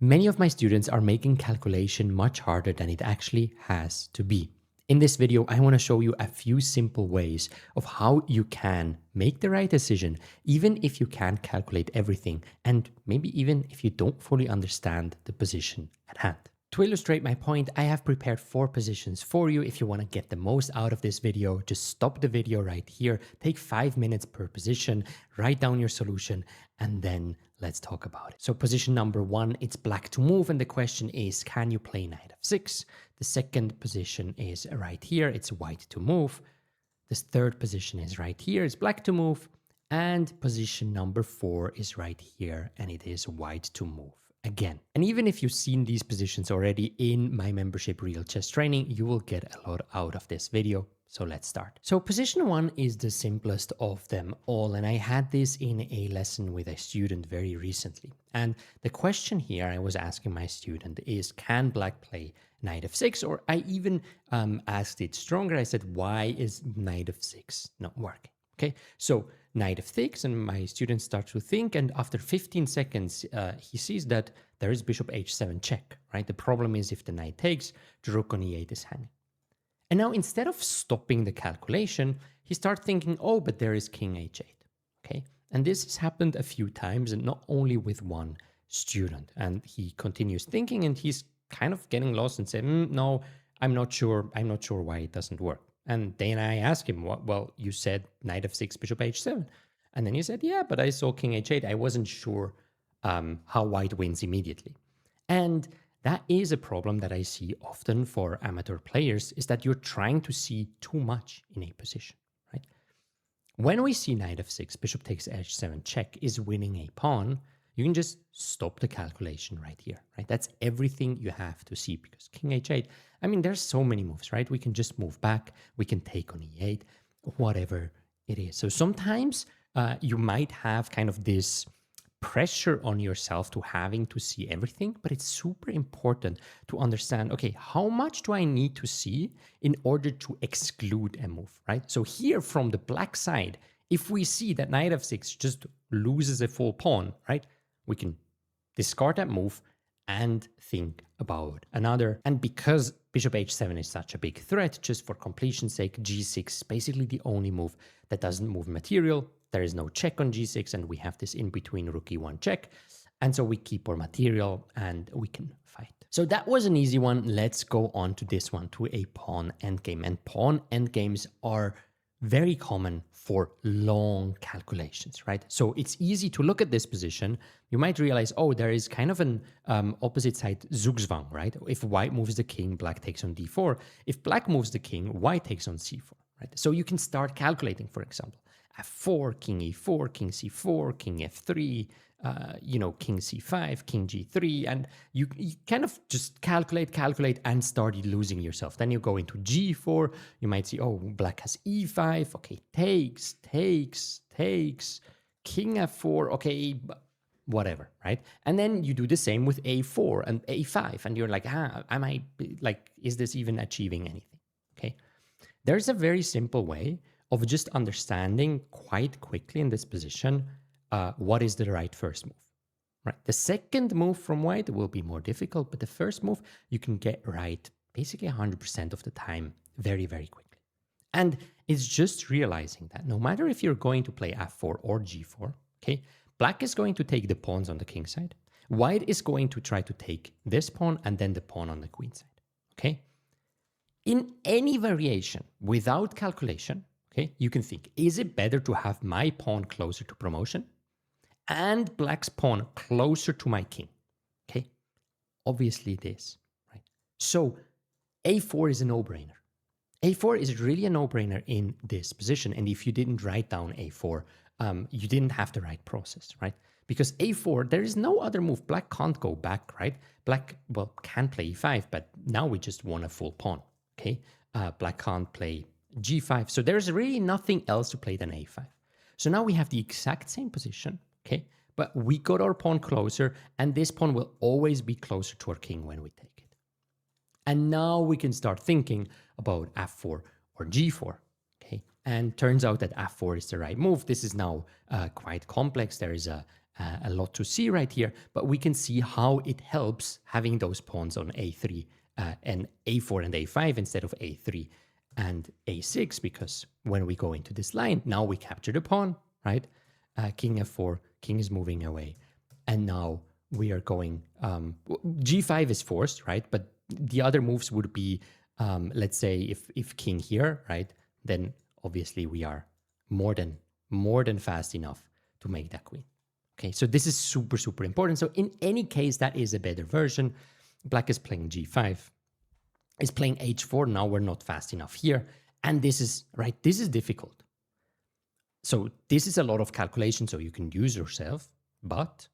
Many of my students are making calculation much harder than it actually has to be. In this video, I want to show you a few simple ways of how you can make the right decision, even if you can't calculate everything, and maybe even if you don't fully understand the position at hand. To illustrate my point, I have prepared 4 positions for you. If you want to get the most out of this video, just stop the video right here, take 5 minutes per position, write down your solution, and then let's talk about it. So position number 1, it's black to move, and the question is, can you play knight f6? The second position is right here, it's white to move. This third position is right here, it's black to move. And position number 4 is right here, and it is white to move again. And even if you've seen these positions already in my membership Real Chess Training, you will get a lot out of this video. So let's start. So position 1 is the simplest of them all, and I had this in a lesson with a student very recently. And the question here I was asking my student is, can black play knight f6? Or I even asked it stronger. I said, why is knight f6 not working? Okay, so knight f6, and my student starts to think, and after 15 seconds, he sees that there is bishop h7 check, right? The problem is if the knight takes, the rook on e8 is hanging. And now instead of stopping the calculation, he starts thinking, oh, but there is king h8, okay? And this has happened a few times, and not only with one student. And he continues thinking, and he's kind of getting lost and saying, no, I'm not sure why it doesn't work. And then I asked him, well, you said knight f6, bishop h7. And then he said, yeah, but I saw king h8. I wasn't sure how white wins immediately. And that is a problem that I see often for amateur players, is that you're trying to see too much in a position, right? When we see knight f6, bishop takes h7 check is winning a pawn, you can just stop the calculation right here, right? That's everything you have to see, because king h8, I mean, there's so many moves, right? We can just move back, we can take on e8, whatever it is. So sometimes you might have kind of this pressure on yourself to having to see everything, but it's super important to understand, okay, how much do I need to see in order to exclude a move, right? So here from the black side, if we see that knight f6 just loses a full pawn, right, we can discard that move and think about another. And because bishop h7 is such a big threat, just for completion's sake, g6 is basically the only move that doesn't move material. There is no check on g6, and we have this in between rook e1 check. And so we keep our material and we can fight. So that was an easy one. Let's go on to this one, to a pawn endgame. And pawn endgames are very common for long calculations, right? So it's easy to look at this position. You might realize, oh, there is kind of an opposite side Zugzwang, right? If white moves the king, black takes on d4. If black moves the king, white takes on c4, right? So you can start calculating, for example, f4, king e4, king c4, king f3, king c5, king g3, and you kind of just calculate and start losing yourself. Then you go into g4, you might see, oh, black has e5, okay, takes, king f4, okay, whatever, right? And then you do the same with a4 and a5, and you're like, is this even achieving anything, okay? There's a very simple way of just understanding quite quickly in this position what is the right first move, right? The second move from white will be more difficult, but the first move you can get right basically 100% of the time very, very quickly. And it's just realizing that no matter if you're going to play f4 or g4, okay, black is going to take the pawns on the king side. White is going to try to take this pawn and then the pawn on the queen side, okay? In any variation without calculation, okay, you can think, is it better to have my pawn closer to promotion and black's pawn closer to my king? Okay, obviously it is, right? So a4 is a no-brainer. A4 is really a no-brainer in this position. And if you didn't write down a4, you didn't have the right process, right? Because a4, there is no other move. Black can't go back, right? Black, well, can play e5, but now we just won a full pawn, okay? Black can't play g5. So there's really nothing else to play than a5. So now we have the exact same position, okay? But we got our pawn closer, and this pawn will always be closer to our king when we take it. And now we can start thinking about f4 or g4, okay? And turns out that f4 is the right move. This is now quite complex. There is a a lot to see right here, but we can see how it helps having those pawns on a3 and a4 and a5 instead of a3 and a6, because when we go into this line, now we capture the pawn, right? King f4, king is moving away. And now we are going, g5 is forced, right? But the other moves would be, let's say if king here, right? Then obviously we are more than fast enough to make that queen. Okay, so this is super, super important. So in any case, that is a better version. Black is playing g5, is playing h4. Now we're not fast enough here. And this is, right, this is difficult. So this is a lot of calculation, so you can use yourself. But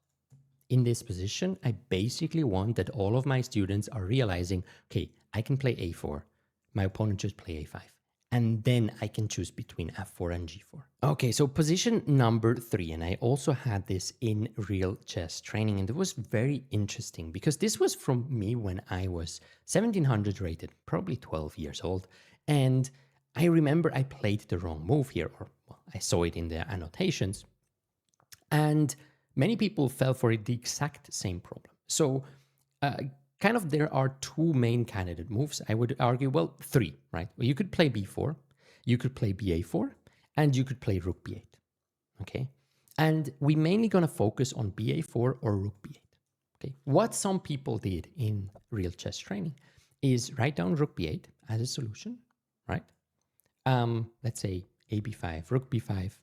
in this position, I basically want that all of my students are realizing, okay, I can play a4. My opponent just play a5. And then I can choose between f4 and g4. Okay, so position number 3, and I also had this in real chess training, and it was very interesting because this was from me when I was 1700 rated, probably 12 years old, and I remember I played the wrong move here, or well, I saw it in the annotations, and many people fell for it, the exact same problem. So kind of there are two main candidate moves. I would argue, well, three, right? Well, you could play b4, you could play ba4, and you could play rook b8, okay? And we mainly gonna focus on ba4 or rook b8, okay? What some people did in real chess training is write down rook b8 as a solution, right? Let's say a b5, rook b5,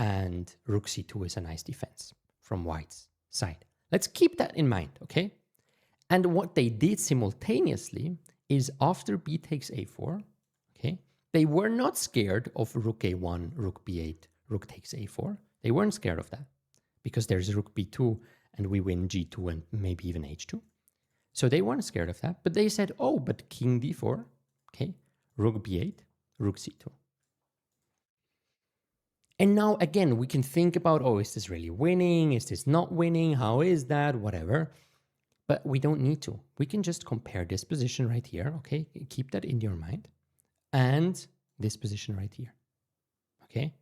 and rook c2 is a nice defense from white's side. Let's keep that in mind, okay? And what they did simultaneously is after b takes a4, okay, they were not scared of rook a1, rook b8, rook takes a4. They weren't scared of that because there's rook b2 and we win g2 and maybe even h2. So they weren't scared of that, but they said, oh, but king d4, okay, rook b8, rook c2. And now again, we can think about, oh, is this really winning? Is this not winning? How is that? Whatever. But we don't need to. We can just compare this position right here, okay? Keep that in your mind. And this position right here, okay?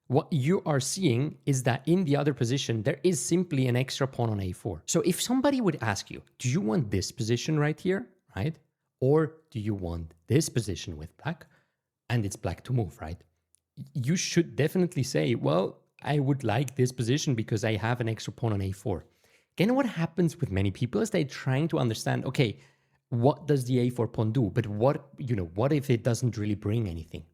What you are seeing is that in the other position, there is simply an extra pawn on a4. So if somebody would ask you, do you want this position right here, right? Or do you want this position with black? And it's black to move, right? You should definitely say, well, I would like this position because I have an extra pawn on a4. Again, what happens with many people is they're trying to understand, okay, what does the a4 pawn do? But what if it doesn't really bring anything?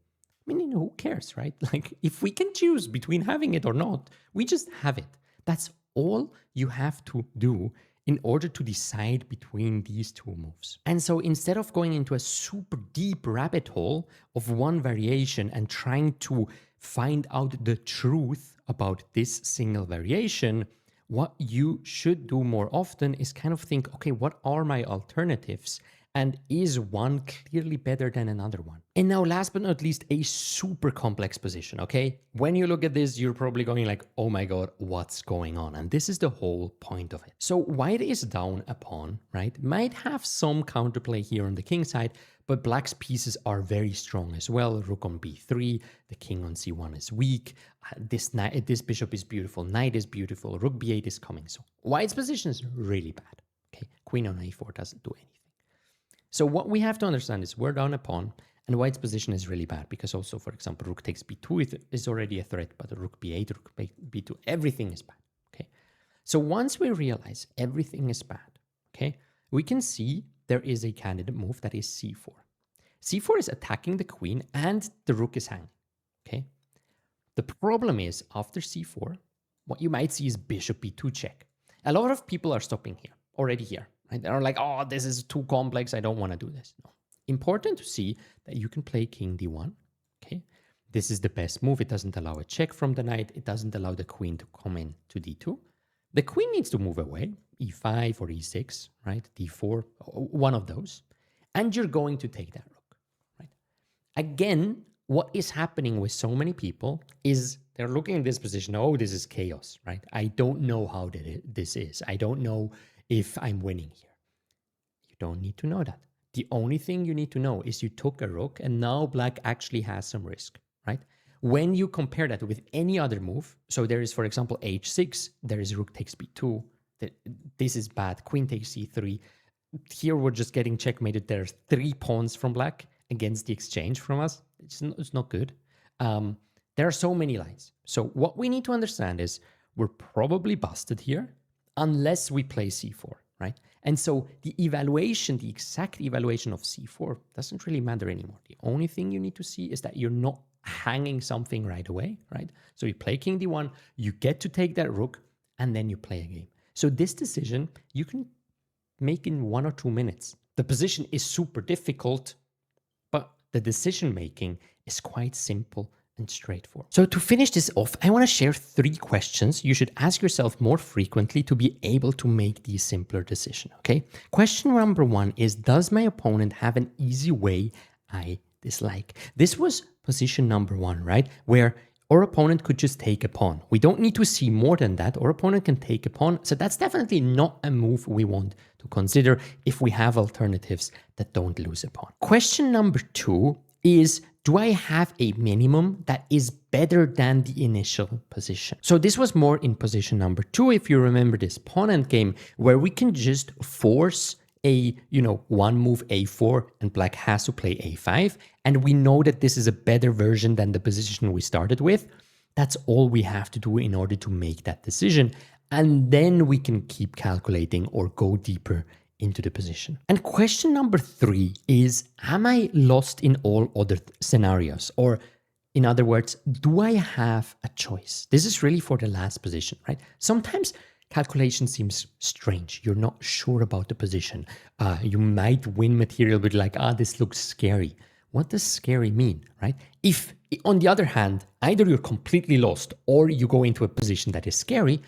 I mean, who cares, right? Like, if we can choose between having it or not, we just have it. That's all you have to do in order to decide between these two moves. And so instead of going into a super deep rabbit hole of one variation and trying to find out the truth about this single variation, what you should do more often is kind of think, okay, what are my alternatives? And is one clearly better than another one? And now last but not least, a super complex position, okay? When you look at this, you're probably going like, oh my God, what's going on? And this is the whole point of it. So white is down a pawn, right? Might have some counterplay here on the king side, but black's pieces are very strong as well. Rook on b3, the king on c1 is weak. This bishop is beautiful, knight is beautiful, rook b8 is coming. So white's position is really bad, okay? Queen on a4 doesn't do anything. So what we have to understand is we're down a pawn, and white's position is really bad because also, for example, rook takes b2 is already a threat, but rook b8, rook b2, everything is bad, okay? So once we realize everything is bad, okay, we can see there is a candidate move that is c4. c4 is attacking the queen and the rook is hanging, okay? The problem is after c4, what you might see is bishop b2 check. A lot of people are stopping here, already here. Right? They're like, oh, this is too complex. I don't want to do this. No. Important to see that you can play king d1. Okay, this is the best move. It doesn't allow a check from the knight. It doesn't allow the queen to come in to d2. The queen needs to move away, e5 or e6, right? d4, one of those. And you're going to take that rook, right? Again, what is happening with so many people is they're looking at this position. Oh, this is chaos, right? I don't know how this is. I don't know if I'm winning here. You don't need to know that. The only thing you need to know is you took a rook and now black actually has some risk, right? When you compare that with any other move, so there is, for example, h6, there is rook takes b2, this is bad, queen takes c3. Here we're just getting checkmated. There's 3 pawns from black against the exchange from us. It's not good. There are so many lines. So what we need to understand is we're probably busted here unless we play c4, right? And so the evaluation, the exact evaluation of c4 doesn't really matter anymore. The only thing you need to see is that you're not hanging something right away, right? So you play king d1, you get to take that rook, and then you play a game. So this decision you can make in 1 or 2 minutes. The position is super difficult, but the decision making is quite simple and straightforward. So to finish this off, I want to share 3 questions you should ask yourself more frequently to be able to make these simpler decisions, okay? Question number 1 is, does my opponent have an easy way I dislike? This was position number 1, right? Where our opponent could just take a pawn. We don't need to see more than that. Our opponent can take a pawn. So that's definitely not a move we want to consider if we have alternatives that don't lose a pawn. Question number 2 is, do I have a minimum that is better than the initial position? So this was more in position number 2, if you remember this pawn endgame, where we can just force a, one move a4 and black has to play a5. And we know that this is a better version than the position we started with. That's all we have to do in order to make that decision. And then we can keep calculating or go deeper into the position. And question number 3 is, am I lost in all other scenarios? Or in other words, do I have a choice? This is really for the last position, right? Sometimes calculation seems strange. You're not sure about the position. You might win material with like, this looks scary. What does scary mean, right? If, on the other hand, either you're completely lost or you go into a position that is scary,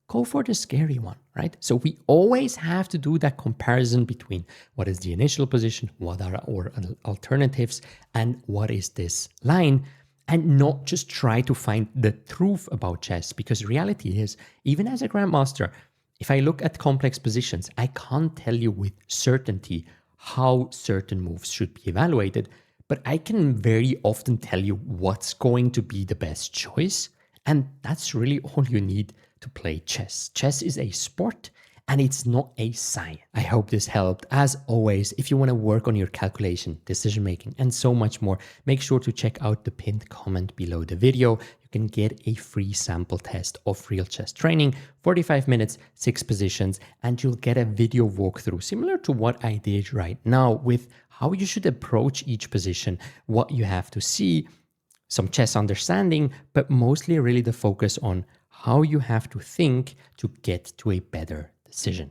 go for the scary one, right? So we always have to do that comparison between what is the initial position, what are our alternatives, and what is this line, and not just try to find the truth about chess, because reality is, even as a grandmaster, if I look at complex positions, I can't tell you with certainty how certain moves should be evaluated, but I can very often tell you what's going to be the best choice, and that's really all you need to play chess. Chess is a sport, and it's not a science. I hope this helped. As always, if you want to work on your calculation, decision making, and so much more, make sure to check out the pinned comment below the video. You can get a free sample test of real chess training, 45 minutes, 6 positions, and you'll get a video walkthrough similar to what I did right now with how you should approach each position, what you have to see, some chess understanding, but mostly really the focus on how you have to think to get to a better decision.